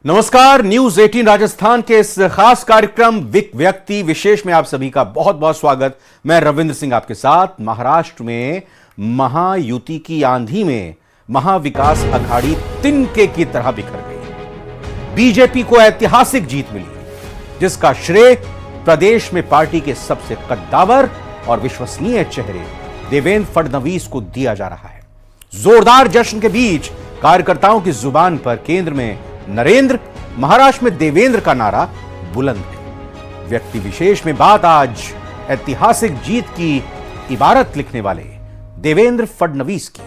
नमस्कार। न्यूज 18 राजस्थान के इस खास कार्यक्रम व्यक्ति विशेष में आप सभी का बहुत बहुत स्वागत। मैं रविंद्र सिंह आपके साथ। महाराष्ट्र में महायुति की आंधी में महाविकास अघाड़ी तिनके की तरह बिखर गई। बीजेपी को ऐतिहासिक जीत मिली, जिसका श्रेय प्रदेश में पार्टी के सबसे कद्दावर और विश्वसनीय चेहरे देवेंद्र फडणवीस को दिया जा रहा है। जोरदार जश्न के बीच कार्यकर्ताओं की जुबान पर केंद्र में नरेंद्र, महाराष्ट्र में देवेंद्र का नारा बुलंद है। व्यक्ति विशेष में बात आज ऐतिहासिक जीत की इबारत लिखने वाले देवेंद्र फडणवीस की।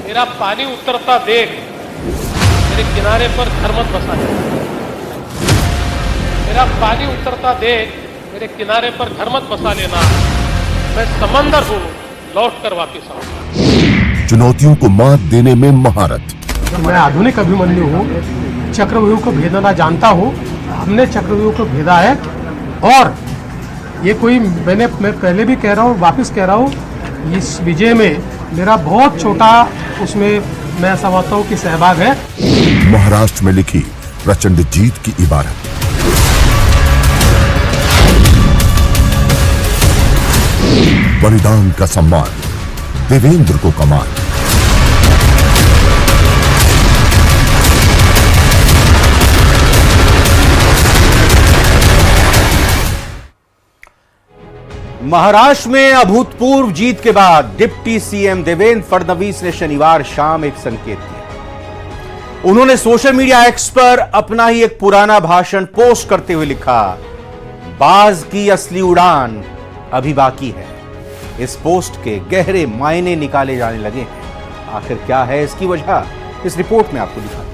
मेरा पानी उतरता देख मेरे किनारे पर घर मत बसा लेना। मेरा पानी उतरता देख मेरे किनारे पर घर मत बसा लेना। मैं समंदर हूं, लौट कर वापिस आऊंगा। चुनौतियों को मात देने में महारत। मैं आधुनिक अभिमन्यु हूँ, चक्रव्यूह को भेदना जानता हूँ। हमने चक्रव्यूह को भेदा है और ये कोई मैं पहले भी कह रहा हूँ, वापस कह रहा हूँ, इस विजय में मेरा बहुत छोटा उसमें मैं समझता हूँ कि सहभाग है। महाराष्ट्र में लिखी प्रचंड जीत की इबारत। बलिदान का सम्मान, देवेंद्र को कमान। महाराष्ट्र में अभूतपूर्व जीत के बाद डिप्टी सीएम देवेंद्र फडणवीस ने शनिवार शाम एक संकेत दिया। उन्होंने सोशल मीडिया एक्स पर अपना ही एक पुराना भाषण पोस्ट करते हुए लिखा, बाज की असली उड़ान अभी बाकी है। इस पोस्ट के गहरे मायने निकाले जाने लगे हैं। आखिर क्या है इसकी वजह, इस रिपोर्ट में आपको दिखाते हैं।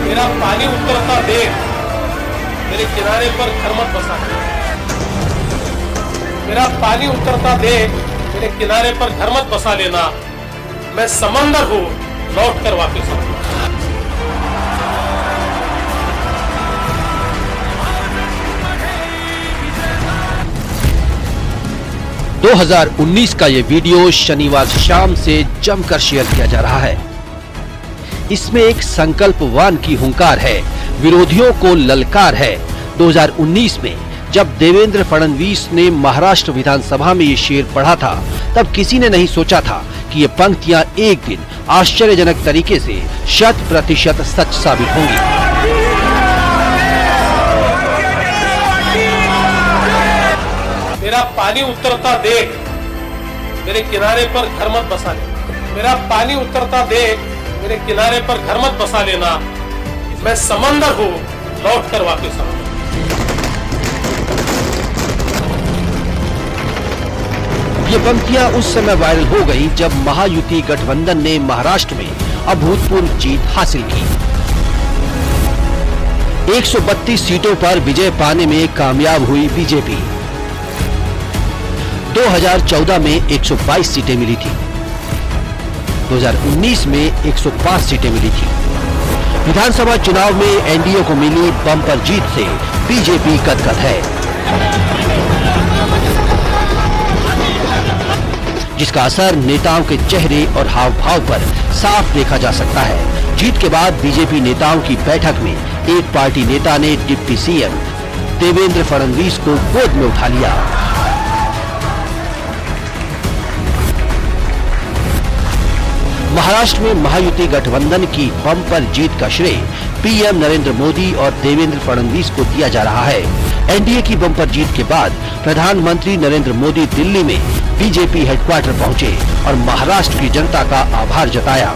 मेरा पानी उतरता देख मेरे किनारे पर घर मत बसा लेना। मेरा पानी उतरता देख मेरे किनारे पर घर मत बसा लेना। मैं समंदर हूं, लौट कर वापिस आऊंगा। 2019 का ये वीडियो शनिवार शाम से जमकर शेयर किया जा रहा है। इसमें एक संकल्पवान की हुंकार है, विरोधियों को ललकार है। 2019 में जब देवेंद्र फडणवीस ने महाराष्ट्र विधानसभा में ये शेर पढ़ा था, तब किसी ने नहीं सोचा था कि ये पंक्तियां एक दिन आश्चर्यजनक तरीके से 100% सच साबित होंगी। मेरा पानी उतरता देख मेरे किनारे पर घर मत बसा लेना। मेरा पानी उतरता देख मेरे किनारे पर घर मत बसा लेना। मैं समंदर हूं, लौट कर वापिस आऊंगा। ये पंक्तियां उस समय वायरल हो गई जब महायुति गठबंधन ने महाराष्ट्र में अभूतपूर्व जीत हासिल की। 132 सीटों पर विजय पाने में कामयाब हुई बीजेपी। 2014 में 122 सीटें मिली थी। 2019 में 105 सीटें मिली थी। विधानसभा चुनाव में एनडीए को मिली बम्पर जीत से बीजेपी गदगद है, जिसका असर नेताओं के चेहरे और हाव भाव पर साफ देखा जा सकता है। जीत के बाद बीजेपी नेताओं की बैठक में एक पार्टी नेता ने डिप्टी सीएम देवेंद्र फडणवीस को गोद में उठा लिया। महाराष्ट्र में महायुति गठबंधन की बम्पर जीत का श्रेय पीएम नरेंद्र मोदी और देवेंद्र फडणवीस को दिया जा रहा है। एनडीए की बम्पर जीत के बाद प्रधानमंत्री नरेंद्र मोदी दिल्ली में बीजेपी हेडक्वार्टर पहुंचे और महाराष्ट्र की जनता का आभार जताया।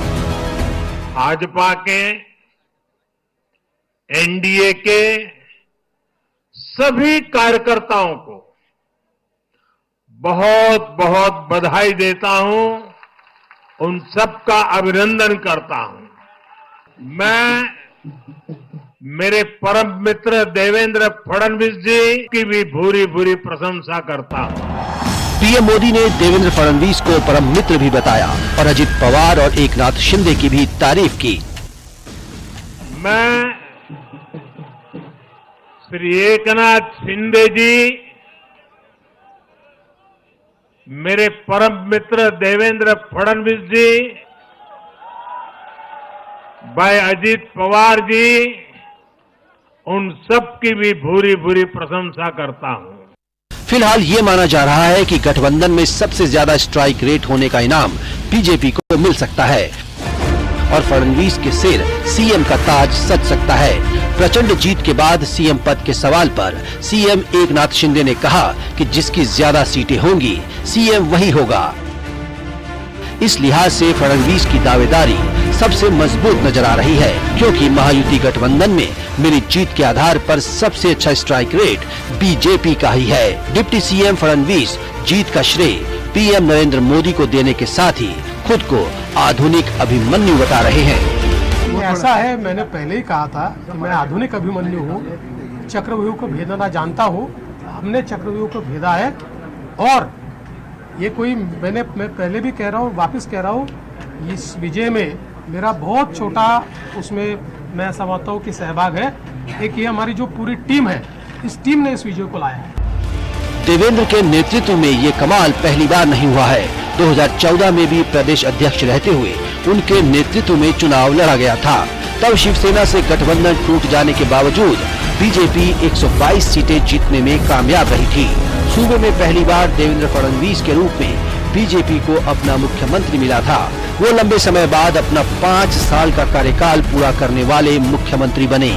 भाजपा के, एनडीए के सभी कार्यकर्ताओं को बहुत बहुत बधाई देता हूं, उन सबका अभिनंदन करता हूं। मैं मेरे परम मित्र देवेंद्र फडणवीस जी की भी भूरी भूरी प्रशंसा करता हूं। पीएम मोदी ने देवेंद्र फडणवीस को परम मित्र भी बताया और अजित पवार और एकनाथ शिंदे की भी तारीफ की। मैं श्री एकनाथ शिंदे जी मेरे परम मित्र देवेंद्र फडणवीस जी, भाई अजीत पवार जी, उन सब की भी भूरी भूरी प्रशंसा करता हूं। फिलहाल ये माना जा रहा है कि गठबंधन में सबसे ज्यादा स्ट्राइक रेट होने का इनाम बीजेपी को मिल सकता है और फडणवीस के सिर सीएम का ताज सज सकता है। प्रचंड जीत के बाद सीएम पद के सवाल पर सीएम एकनाथ शिंदे ने कहा कि जिसकी ज्यादा सीटें होंगी सीएम वही होगा। इस लिहाज से फडणवीस की दावेदारी सबसे मजबूत नजर आ रही है, क्योंकि महायुति गठबंधन में मिली जीत के आधार पर सबसे अच्छा स्ट्राइक रेट बीजेपी का ही है। डिप्टी सीएम फडणवीस जीत का श्रेय पीएम नरेंद्र मोदी को देने के साथ ही खुद को आधुनिक अभिमन्यु बता रहे हैं। ये ऐसा है, मैंने पहले ही कहा था कि मैं आधुनिक अभिमन्यु हूँ, चक्रव्यूह को भेदना जानता हूँ। हमने चक्रव्यूह को भेदा है और ये कोई मैं पहले भी कह रहा हूँ, वापस कह रहा हूँ, इस विजय में मेरा बहुत छोटा उसमें मैं समझता हूँ कि सहभाग है। एक ये हमारी जो पूरी टीम है, इस टीम ने इस विजय को लाया है। देवेंद्र के नेतृत्व में ये कमाल पहली बार नहीं हुआ है। 2014 में भी प्रदेश अध्यक्ष रहते हुए उनके नेतृत्व में चुनाव लड़ा गया था। तब शिवसेना से गठबंधन टूट जाने के बावजूद बीजेपी 122 सीटें जीतने में कामयाब रही थी। सूबे में पहली बार देवेंद्र फडणवीस के रूप में बीजेपी को अपना मुख्यमंत्री मिला था। वो लंबे समय बाद अपना 5 साल का कार्यकाल पूरा करने वाले मुख्यमंत्री बने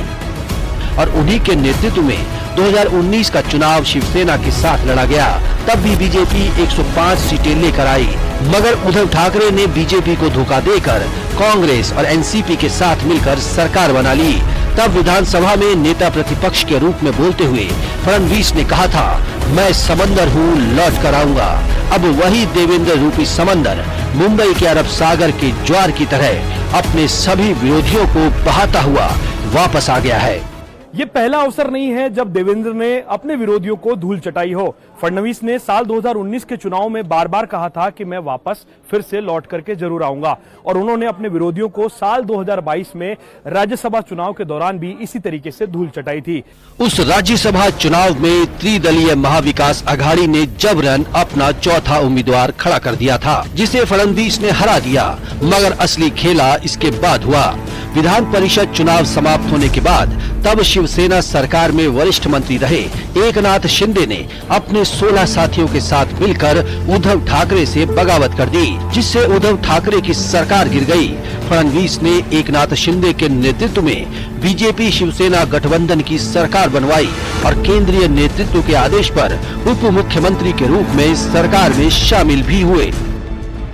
और उन्हीं के नेतृत्व में 2019 का चुनाव शिवसेना के साथ लड़ा गया। तब भी बीजेपी 105 सीटें लेकर आई, मगर उद्धव ठाकरे ने बीजेपी को धोखा देकर कांग्रेस और एनसीपी के साथ मिलकर सरकार बना ली। तब विधानसभा में नेता प्रतिपक्ष के रूप में बोलते हुए फडणवीस ने कहा था, मैं समंदर हूँ, लौट कर आऊंगा। अब वही देवेंद्र रूपी समंदर मुंबई के अरब सागर के ज्वार की तरह अपने सभी विरोधियों को बहाता हुआ वापस आ गया है। ये पहला अवसर नहीं है जब देवेंद्र ने अपने विरोधियों को धूल चटाई हो। फडणवीस ने साल 2019 के चुनाव में बार बार कहा था कि मैं वापस फिर से लौट करके जरूर आऊंगा और उन्होंने अपने विरोधियों को साल 2022 में राज्यसभा चुनाव के दौरान भी इसी तरीके से धूल चटाई थी। उस राज्यसभा चुनाव में त्रिदलीय महाविकास अघाड़ी ने जबरन अपना चौथा उम्मीदवार खड़ा कर दिया था, जिसे फडणवीस ने हरा दिया, मगर असली खेला इसके बाद हुआ। विधान परिषद चुनाव समाप्त होने के बाद तब शिवसेना सरकार में वरिष्ठ मंत्री रहे एकनाथ शिंदे ने अपने 16 साथियों के साथ मिलकर उद्धव ठाकरे से बगावत कर दी, जिससे उद्धव ठाकरे की सरकार गिर गई। फडणवीस ने एकनाथ शिंदे के नेतृत्व में बीजेपी शिवसेना गठबंधन की सरकार बनवाई और केंद्रीय नेतृत्व के आदेश पर उप मुख्यमंत्री के रूप में सरकार में शामिल भी हुए।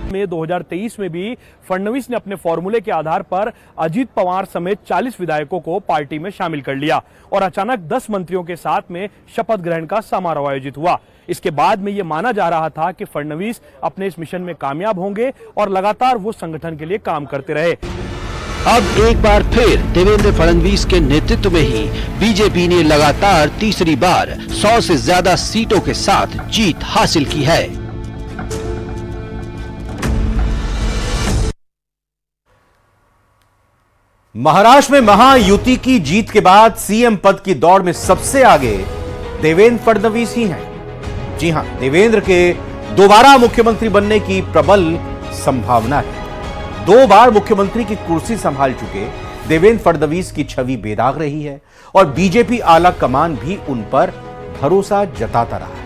में 2023 में भी फडणवीस ने अपने फॉर्मूले के आधार पर अजीत पवार समेत 40 विधायकों को पार्टी में शामिल कर लिया और अचानक 10 मंत्रियों के साथ में शपथ ग्रहण का समारोह आयोजित हुआ। इसके बाद में ये माना जा रहा था कि फडणवीस अपने इस मिशन में कामयाब होंगे और लगातार वो संगठन के लिए काम करते रहे। अब एक बार फिर देवेंद्र फडणवीस के नेतृत्व में ही बीजेपी ने लगातार तीसरी बार 100 से ज्यादा सीटों के साथ जीत हासिल की है। महाराष्ट्र में महायुति की जीत के बाद सीएम पद की दौड़ में सबसे आगे देवेंद्र फडणवीस ही हैं। जी हां, देवेंद्र के दोबारा मुख्यमंत्री बनने की प्रबल संभावना है। 2 बार मुख्यमंत्री की कुर्सी संभाल चुके देवेंद्र फडणवीस की छवि बेदाग रही है और बीजेपी आला कमान भी उन पर भरोसा जताता रहा है।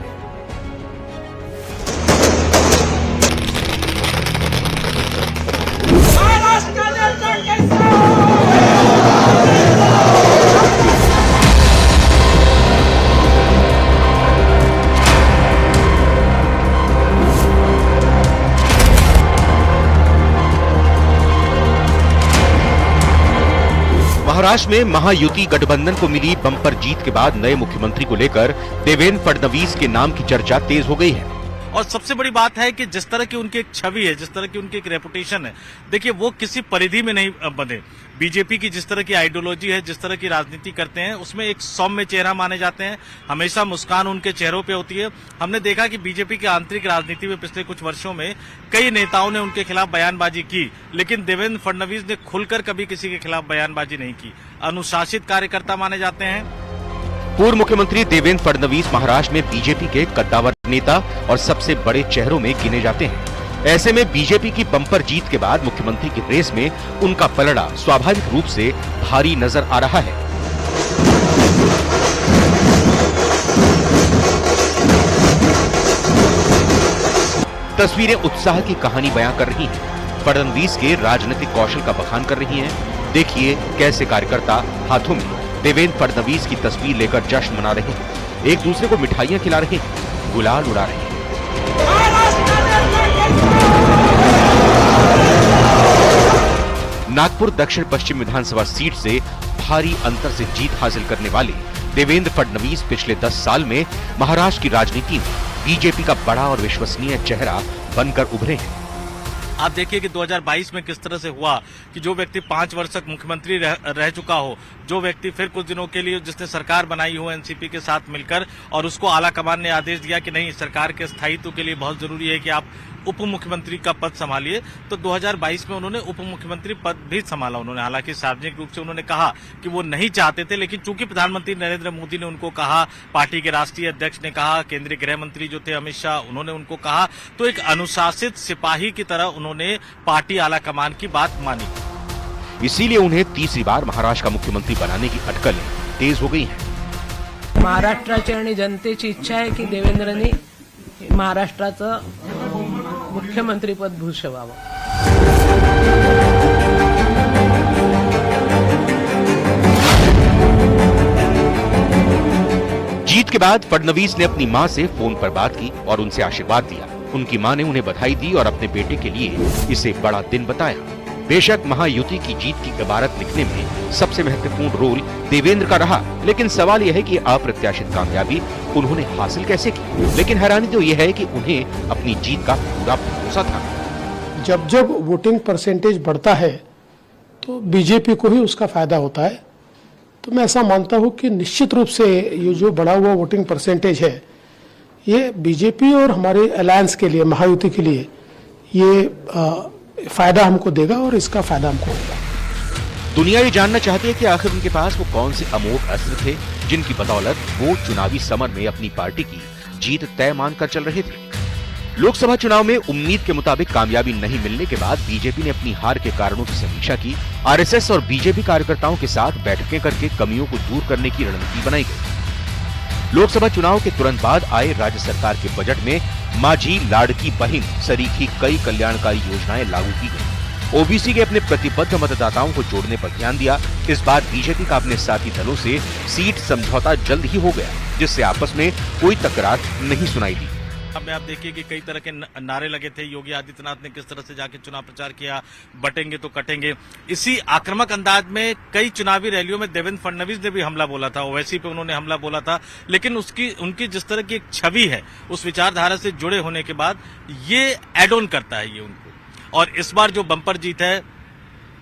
महाराष्ट्र में महायुति गठबंधन को मिली बम्पर जीत के बाद नए मुख्यमंत्री को लेकर देवेंद्र फडणवीस के नाम की चर्चा तेज हो गई है। और सबसे बड़ी बात है कि जिस तरह की उनकी एक छवि है, जिस तरह की उनकी एक रेपुटेशन है, देखिए वो किसी परिधि में नहीं बने। बीजेपी की जिस तरह की आइडियोलॉजी है, जिस तरह की राजनीति करते हैं, उसमें एक सौम्य चेहरा माने जाते हैं। हमेशा मुस्कान उनके चेहरों पे होती है। हमने देखा कि बीजेपी की आंतरिक राजनीति में पिछले कुछ वर्षों में कई नेताओं ने उनके खिलाफ बयानबाजी की, लेकिन देवेंद्र फडणवीस ने खुलकर कभी किसी के खिलाफ बयानबाजी नहीं की। अनुशासित कार्यकर्ता माने जाते हैं। पूर्व मुख्यमंत्री देवेंद्र फडणवीस महाराष्ट्र में बीजेपी के कद्दावर नेता और सबसे बड़े चेहरों में गिने जाते हैं। ऐसे में बीजेपी की बम्पर जीत के बाद मुख्यमंत्री की रेस में उनका पलड़ा स्वाभाविक रूप से भारी नजर आ रहा है। तस्वीरें उत्साह की कहानी बयां कर रही हैं। फडणवीस के राजनीतिक कौशल का बखान कर रही हैं। देखिए कैसे कार्यकर्ता हाथों में देवेंद्र फडणवीस की तस्वीर लेकर जश्न मना रहे हैं, एक दूसरे को मिठाइयां खिला रहे हैं, गुलाल उड़ा रहे हैं। नागपुर दक्षिण पश्चिम विधानसभा सीट से भारी अंतर से जीत हासिल करने वाले देवेंद्र फडणवीस पिछले 10 साल में महाराष्ट्र की राजनीति में बीजेपी का बड़ा और विश्वसनीय चेहरा बनकर उभरे हैं। आप देखिए कि 2022 में किस तरह से हुआ कि जो व्यक्ति 5 वर्ष तक मुख्यमंत्री रह चुका हो, जो व्यक्ति फिर कुछ दिनों के लिए जिसने सरकार बनाई हो एनसीपी के साथ मिलकर, और उसको आला कमान ने आदेश दिया कि नहीं, सरकार के स्थायित्व के लिए बहुत जरूरी है कि आप उप मुख्यमंत्री का पद संभालिए, तो 2022 में उन्होंने उप मुख्यमंत्री पद भी संभाला। उन्होंने हालांकि सार्वजनिक रूप से उन्होंने कहा कि वो नहीं चाहते थे, लेकिन चूंकि प्रधानमंत्री नरेंद्र मोदी ने उनको कहा, पार्टी के राष्ट्रीय अध्यक्ष ने कहा, केंद्रीय गृह मंत्री जो थे अमित शाह, उन्होंने उनको कहा, तो एक अनुशासित सिपाही की तरह उन्होंने पार्टी आला कमान की बात मानी। इसीलिए उन्हें तीसरी बार महाराष्ट्र का मुख्यमंत्री बनाने की अटकलें तेज हो गई हैं। महाराष्ट्राची आणि जनतेची इच्छा आहे की देवेंद्रनी महाराष्ट्राचं मुख्यमंत्रीपद भूषवावं। जीत के बाद फडणवीस ने अपनी मां से फोन पर बात की और उनसे आशीर्वाद दिया। उनकी मां ने उन्हें बधाई दी और अपने बेटे के लिए इसे बड़ा दिन बताया। बेशक महायुति की जीत की इबारत लिखने में सबसे महत्वपूर्ण रोल देवेंद्र का रहा, लेकिन सवाल यह है कि अप्रत्याशित कामयाबी उन्होंने हासिल कैसे की। लेकिन हैरानी तो यह है कि उन्हें अपनी जीत का पूरा भरोसा था। जब जब वोटिंग परसेंटेज बढ़ता है तो बीजेपी को ही उसका फायदा होता है। तो मैं ऐसा मानता हूं कि निश्चित रूप से ये जो बढ़ा हुआ वोटिंग परसेंटेज है, ये बीजेपी और हमारे अलायंस के लिए, महायुति के लिए ये फायदा हमको देगा और इसका फायदा हमको होगा। दुनिया ये जानना चाहती है कि आखिर उनके पास वो कौन से अमोघ अस्त्र थे जिनकी बदौलत वो चुनावी समर में अपनी पार्टी की जीत तय मानकर चल रहे थे। लोकसभा चुनाव में उम्मीद के मुताबिक कामयाबी नहीं मिलने के बाद बीजेपी ने अपनी हार के कारणों की समीक्षा की। आरएसएस और बीजेपी कार्यकर्ताओं के साथ बैठकें करके कमियों को दूर करने की रणनीति बनाई गई। लोकसभा चुनाव के तुरंत बाद आए राज्य सरकार के बजट में माझी लाड़की बहिन सरीखी कई कल्याणकारी योजनाएं लागू की गई। ओबीसी के अपने प्रतिबद्ध मतदाताओं को जोड़ने पर ध्यान दिया। इस बार बीजेपी का अपने साथी दलों से सीट समझौता जल्द ही हो गया, जिससे आपस में कोई तकरार नहीं सुनाई दी। अब में आप देखिए कि कई तरह के नारे लगे थे। योगी आदित्यनाथ ने किस तरह से जाके चुनाव प्रचार किया, बटेंगे तो कटेंगे। इसी आक्रामक अंदाज में कई चुनावी रैलियों में देवेंद्र फडणवीस ने भी हमला बोला था, ओवैसी पे उन्होंने हमला बोला था। लेकिन उनकी जिस तरह की एक छवि है, उस विचारधारा से जुड़े होने के बाद ये एड ऑन करता है ये उनको। और इस बार जो बम्पर जीत है,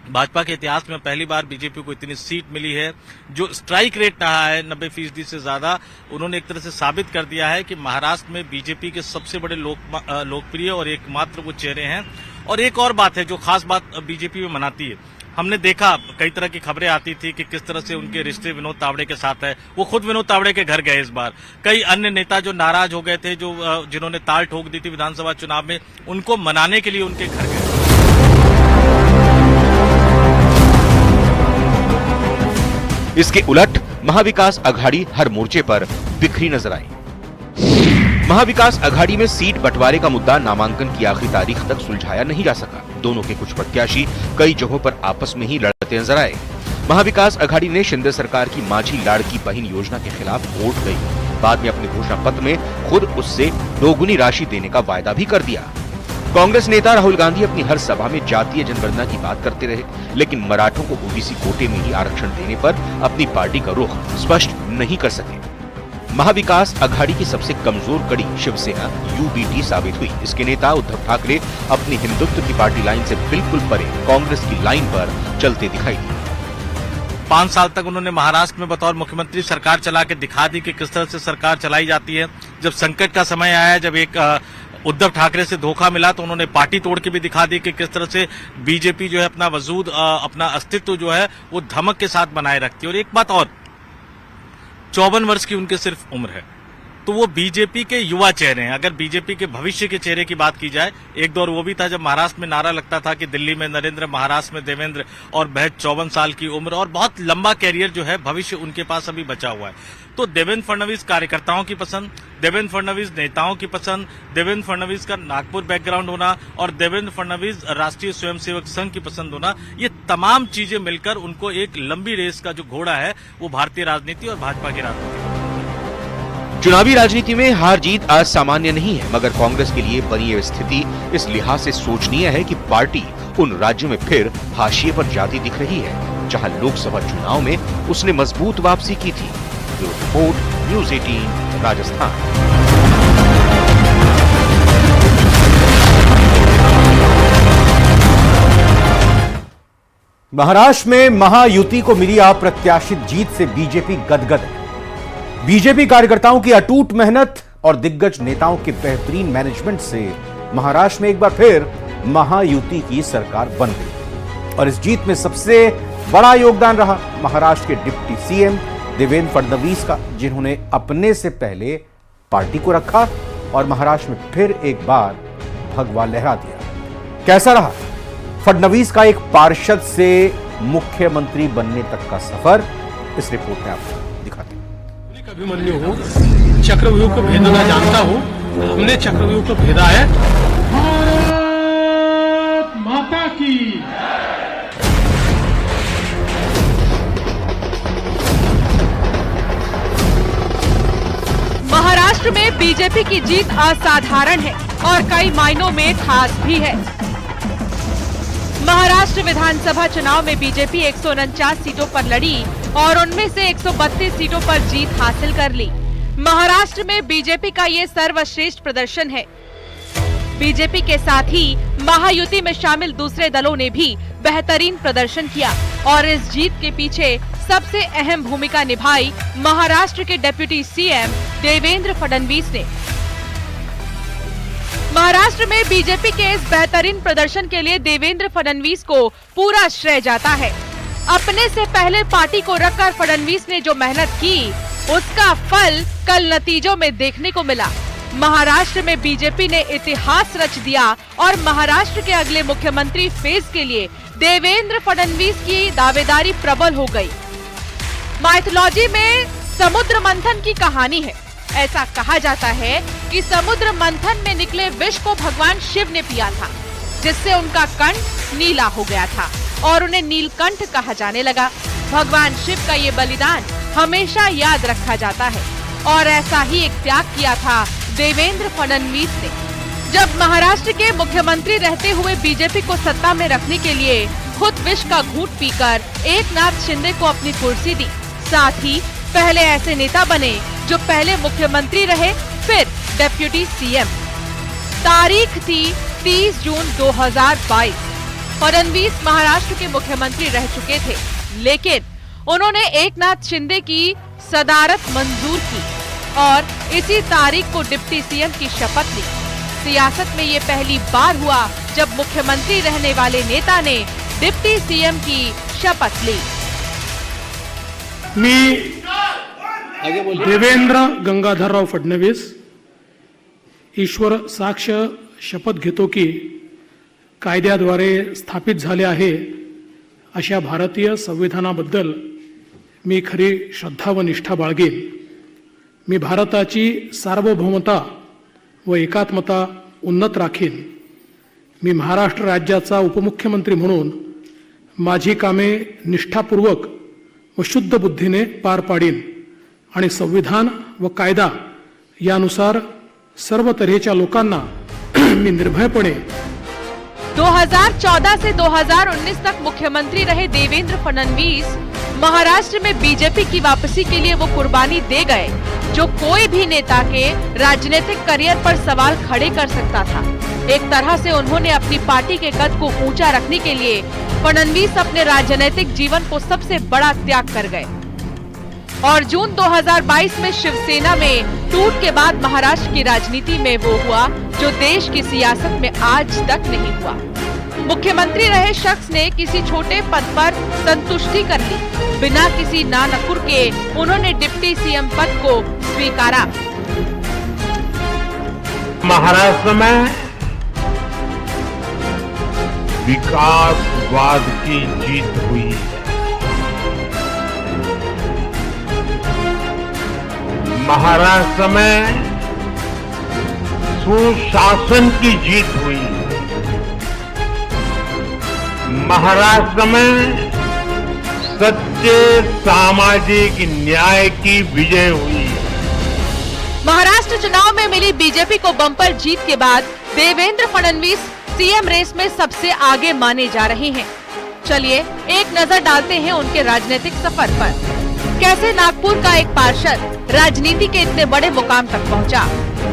भाजपा के इतिहास में पहली बार बीजेपी को इतनी सीट मिली है। जो स्ट्राइक रेट रहा है 90% से ज्यादा, उन्होंने एक तरह से साबित कर दिया है कि महाराष्ट्र में बीजेपी के सबसे बड़े लोकप्रिय और एकमात्र वो चेहरे हैं। और एक और बात है जो खास बात बीजेपी में मनाती है, हमने देखा कई तरह की खबरें आती थी कि किस तरह से उनके रिश्ते विनोद तावड़े के साथ है। वो खुद विनोद तावड़े के घर गए इस बार। कई अन्य नेता जो नाराज हो गए थे, जिन्होंने ताल ठोक दी थी विधानसभा चुनाव में, उनको मनाने के लिए उनके घर गए। इसके उलट महाविकास अघाड़ी हर मोर्चे पर बिखरी नजर आई। महाविकास अघाड़ी में सीट बंटवारे का मुद्दा नामांकन की आखिरी तारीख तक सुलझाया नहीं जा सका। दोनों के कुछ प्रत्याशी कई जगहों पर आपस में ही लड़ते नजर आए। महाविकास अघाड़ी ने शिंदे सरकार की माझी लाड़की बहिन योजना के खिलाफ वोट गई। बाद में अपने घोषणा पत्र में खुद उससे दोगुनी राशि देने का वायदा भी कर दिया। कांग्रेस नेता राहुल गांधी अपनी हर सभा में जातीय जनगणना की बात करते रहे, लेकिन मराठों को ओबीसी कोटे में ही आरक्षण देने पर अपनी पार्टी का रुख स्पष्ट नहीं कर सके। महाविकास अघाड़ी की सबसे कमजोर कड़ी शिवसेना यूबीटी साबित हुई। इसके नेता उद्धव ठाकरे अपनी हिंदुत्व की पार्टी लाइन से बिल्कुल परे कांग्रेस की लाइन पर चलते दिखाई दिए। 5 साल तक उन्होंने महाराष्ट्र में बतौर मुख्यमंत्री सरकार चला के दिखा दी कि किस तरह से सरकार चलाई जाती है। जब संकट का समय आया, जब एक उद्धव ठाकरे से धोखा मिला, तो उन्होंने पार्टी तोड़ के भी दिखा दी कि किस तरह से बीजेपी जो है अपना वजूद, अपना अस्तित्व जो है वो धमक के साथ बनाए रखती है। और एक बात और, 54 वर्ष की उनकी सिर्फ उम्र है। तो वो बीजेपी के युवा चेहरे हैं। अगर बीजेपी के भविष्य के चेहरे की बात की जाए, एक दौर वो भी था जब महाराष्ट्र में नारा लगता था कि दिल्ली में नरेंद्र, महाराष्ट्र में देवेंद्र, और महज 54 साल की उम्र और बहुत लंबा कैरियर जो है, भविष्य उनके पास अभी बचा हुआ है। तो देवेंद्र फडणवीस कार्यकर्ताओं की पसंद, देवेंद्र फडणवीस नेताओं की पसंद, देवेंद्र फडणवीस का नागपुर बैकग्राउंड होना और देवेंद्र फडणवीस राष्ट्रीय स्वयंसेवक संघ की पसंद होना, ये तमाम चीजें मिलकर उनको एक लंबी रेस का जो घोड़ा है वो भारतीय राजनीति और भाजपा की राजनीति। चुनावी राजनीति में हार जीत आज सामान्य नहीं है, मगर कांग्रेस के लिए बनी यह स्थिति इस लिहाज से सोचनीय है कि पार्टी उन राज्यों में फिर हाशिए पर जाती दिख रही है जहां लोकसभा चुनाव में उसने मजबूत वापसी की थी। Report news 18 Rajasthan. महाराष्ट्र में महायुति को मिली अप्रत्याशित जीत से बीजेपी गदगद है। बीजेपी कार्यकर्ताओं की अटूट मेहनत और दिग्गज नेताओं के बेहतरीन मैनेजमेंट से महाराष्ट्र में एक बार फिर महायुति की सरकार बन गई और इस जीत में सबसे बड़ा योगदान रहा महाराष्ट्र के डिप्टी सीएम देवेंद्र फडणवीस का, जिन्होंने अपने से पहले पार्टी को रखा और महाराष्ट्र में फिर एक बार भगवा लहरा दिया। कैसा रहा फडणवीस का एक पार्षद से मुख्यमंत्री बनने तक का सफर, इस रिपोर्ट में आपको दिखाते हैं। अभिमन्यु हूँ, चक्रव्यूह को भेदना जानता हूँ, हमने चक्रव्यूह को भेदा है। भारत माता की। महाराष्ट्र में बीजेपी की जीत असाधारण है और कई मायनों में खास भी है। महाराष्ट्र विधानसभा चुनाव में बीजेपी 149 सीटों पर लड़ी और उनमें से 132 सीटों पर जीत हासिल कर ली। महाराष्ट्र में बीजेपी का ये सर्वश्रेष्ठ प्रदर्शन है। बीजेपी के साथ ही महायुति में शामिल दूसरे दलों ने भी बेहतरीन प्रदर्शन किया और इस जीत के पीछे सबसे अहम भूमिका निभाई महाराष्ट्र के डिप्टी सीएम देवेंद्र फडणवीस ने। महाराष्ट्र में बीजेपी के इस बेहतरीन प्रदर्शन के लिए देवेंद्र फडणवीस को पूरा श्रेय जाता है। अपने से पहले पार्टी को रखकर फडणवीस ने जो मेहनत की, उसका फल कल नतीजों में देखने को मिला। महाराष्ट्र में बीजेपी ने इतिहास रच दिया और महाराष्ट्र के अगले मुख्यमंत्री फेज के लिए देवेंद्र फडणवीस की दावेदारी प्रबल हो गई। माइथोलॉजी में समुद्र मंथन की कहानी है। ऐसा कहा जाता है कि समुद्र मंथन में निकले विष को भगवान शिव ने पिया था, जिससे उनका कंठ नीला हो गया था और उन्हें नीलकंठ कहा जाने लगा। भगवान शिव का ये बलिदान हमेशा याद रखा जाता है और ऐसा ही एक त्याग किया था देवेंद्र फडणवीस ने। जब महाराष्ट्र के मुख्यमंत्री रहते हुए बीजेपी को सत्ता में रखने के लिए खुद विष का घूंट पीकर एकनाथ शिंदे को अपनी कुर्सी दी, साथ ही पहले ऐसे नेता बने जो पहले मुख्यमंत्री रहे फिर डिप्टी सीएम। तारीख थी 30 जून 2022। फडणवीस महाराष्ट्र के मुख्यमंत्री रह चुके थे, लेकिन उन्होंने एकनाथ शिंदे की सदारत मंजूर की और इसी तारीख को डिप्टी सीएम की शपथ ली। सियासत में ये पहली बार हुआ जब मुख्यमंत्री रहने वाले नेता ने डिप्टी सीएम की शपथ ली। मी देवेंद्र गंगाधरराव फडणवीस ईश्वर साक्ष शपथ घेतो की कायद्याद्वारे स्थापित झाले आहे अशा भारतीय संविधानाबद्दल मी खरी श्रद्धा व निष्ठा बाळगेन। मी भारताची सार्वभौमता व एकात्मता उन्नत राखीन। मी महाराष्ट्र राज्याचा उपमुख्यमंत्री म्हणून माझी कामे निष्ठापूर्वक व शुद्ध बुद्धीने पार पाडीन आणि संविधान व कायदा यानुसार सर्व तऱ्हेच्या लोकांना मी निर्भयपणे। 2014 से 2019 तक मुख्यमंत्री रहे देवेंद्र फडणवीस महाराष्ट्र में बीजेपी की वापसी के लिए वो कुर्बानी दे गए जो कोई भी नेता के राजनीतिक करियर पर सवाल खड़े कर सकता था। एक तरह से उन्होंने अपनी पार्टी के कद को ऊंचा रखने के लिए फडणवीस अपने राजनीतिक जीवन को सबसे बड़ा त्याग कर गए और जून 2022 में शिवसेना में टूट के बाद महाराष्ट्र की राजनीति में वो हुआ जो देश की सियासत में आज तक नहीं हुआ। मुख्यमंत्री रहे शख्स ने किसी छोटे पद पर संतुष्टि कर ली, बिना किसी नानकुर के उन्होंने डिप्टी सीएम पद को स्वीकारा। महाराष्ट्र में विकासवाद की जीत हुई है। महाराष्ट्र में सुशासन की जीत हुई है। महाराष्ट्र में सच्चे सामाजिक न्याय की विजय हुई है। महाराष्ट्र चुनाव में मिली बीजेपी को बम्पर जीत के बाद देवेंद्र फडणवीस सीएम रेस में सबसे आगे माने जा रहे हैं। चलिए एक नजर डालते हैं उनके राजनीतिक सफर पर। कैसे नागपुर का एक पार्षद राजनीति के इतने बड़े मुकाम तक पहुंचा।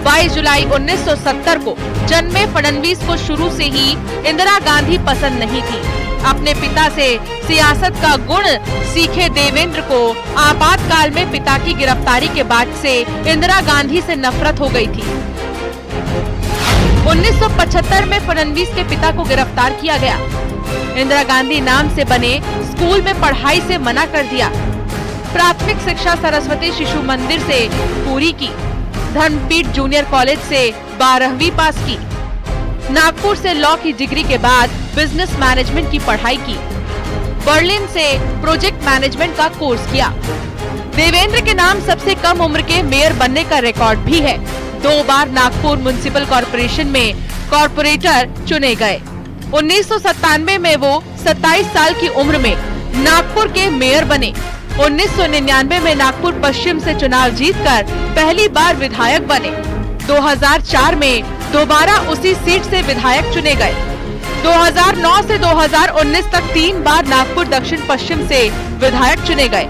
22 जुलाई 1970 को जन्मे फडणवीस को शुरू से ही इंदिरा गांधी पसंद नहीं थी। अपने पिता से सियासत का गुण सीखे देवेंद्र को आपातकाल में पिता की गिरफ्तारी के बाद से इंदिरा गांधी से नफरत हो गई थी। 1975 में फडणवीस के पिता को गिरफ्तार किया गया। इंदिरा गांधी नाम से बने स्कूल में पढ़ाई से मना कर दिया। प्राथमिक शिक्षा सरस्वती शिशु मंदिर से पूरी की। धर्मपीठ जूनियर कॉलेज से 12वीं पास की। नागपुर से लॉ की डिग्री के बाद बिजनेस मैनेजमेंट की पढ़ाई की। बर्लिन से प्रोजेक्ट मैनेजमेंट का कोर्स किया। देवेंद्र के नाम सबसे कम उम्र के मेयर बनने का रिकॉर्ड भी है। 2 बार नागपुर म्युनिसिपल कॉर्पोरेशन में कॉर्पोरेटर चुने गए। 1997 में वो 27 साल की उम्र में नागपुर के मेयर बने। 1999 में नागपुर पश्चिम से चुनाव जीतकर पहली बार विधायक बने। 2004 में दोबारा उसी सीट से विधायक चुने गए। 2009 से 2019 तक 3 बार नागपुर दक्षिण पश्चिम से विधायक चुने गए।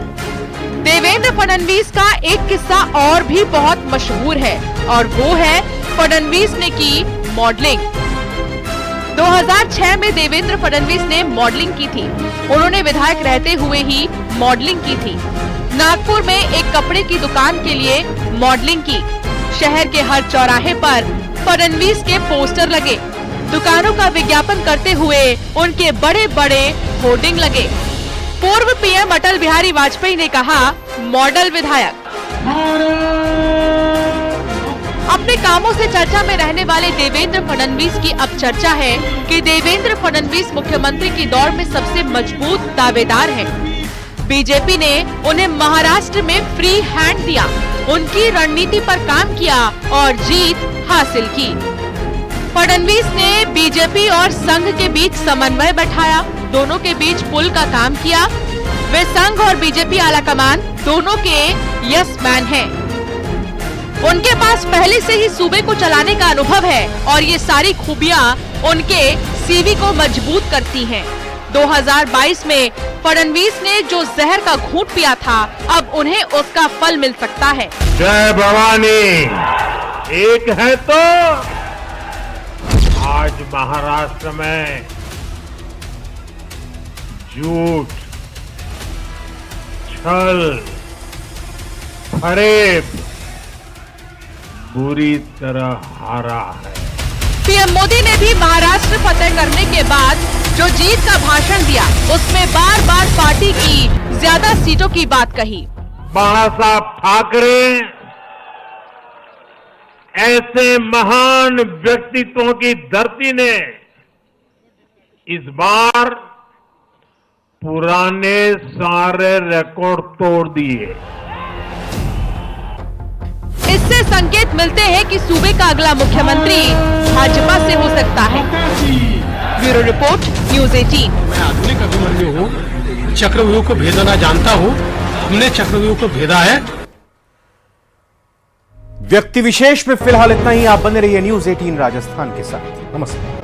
देवेंद्र फडणवीस का एक किस्सा और भी बहुत मशहूर है और वो है फडणवीस ने की मॉडलिंग। 2006 में देवेंद्र फडणवीस ने मॉडलिंग की थी। उन्होंने विधायक रहते हुए ही मॉडलिंग की थी। नागपुर में एक कपड़े की दुकान के लिए मॉडलिंग की। शहर के हर चौराहे पर फडणवीस के पोस्टर लगे। दुकानों का विज्ञापन करते हुए उनके बड़े बड़े होर्डिंग लगे। पूर्व पीएम अटल बिहारी वाजपेयी ने कहा, मॉडल विधायक। अपने कामों से चर्चा में रहने वाले देवेंद्र फडणवीस की अब चर्चा है कि देवेंद्र फडणवीस मुख्यमंत्री की दौड़ में सबसे मजबूत दावेदार हैं। बीजेपी ने उन्हें महाराष्ट्र में फ्री हैंड दिया, उनकी रणनीति पर काम किया और जीत हासिल की। फडणवीस ने बीजेपी और संघ के बीच समन्वय बैठाया, दोनों के बीच पुल का काम किया। वे संघ और बीजेपी आलाकमान दोनों के यस मैन हैं। उनके पास पहले से ही सूबे को चलाने का अनुभव है और ये सारी खूबियां उनके सीवी को मजबूत करती हैं। 2022 में फडणवीस ने जो जहर का घूंट पिया था, अब उन्हें उसका फल मिल सकता है। जय भवानी एक है तो आज महाराष्ट्र में झूठ, छल, फरेब बुरी तरह हारा है। पीएम मोदी ने भी महाराष्ट्र फतेह करने के बाद जो जीत का भाषण दिया, उसमें बार बार पार्टी की ज्यादा सीटों की बात कही। बाळासाहेब ठाकरे ऐसे महान व्यक्तित्वों की धरती ने इस बार पुराने सारे रिकॉर्ड तोड़ दिए। इससे संकेत मिलते हैं कि सूबे का अगला मुख्यमंत्री भाजपा से हो सकता है। Bureau report, news 18। मैं आधुनिक अभिमन्यु हूँ, चक्रव्यूह को भेदना जानता हूँ। हमने चक्रव्यूह को भेदा है। व्यक्ति विशेष में फिलहाल इतना ही। आप बने रहिए न्यूज 18 राजस्थान के साथ। नमस्कार।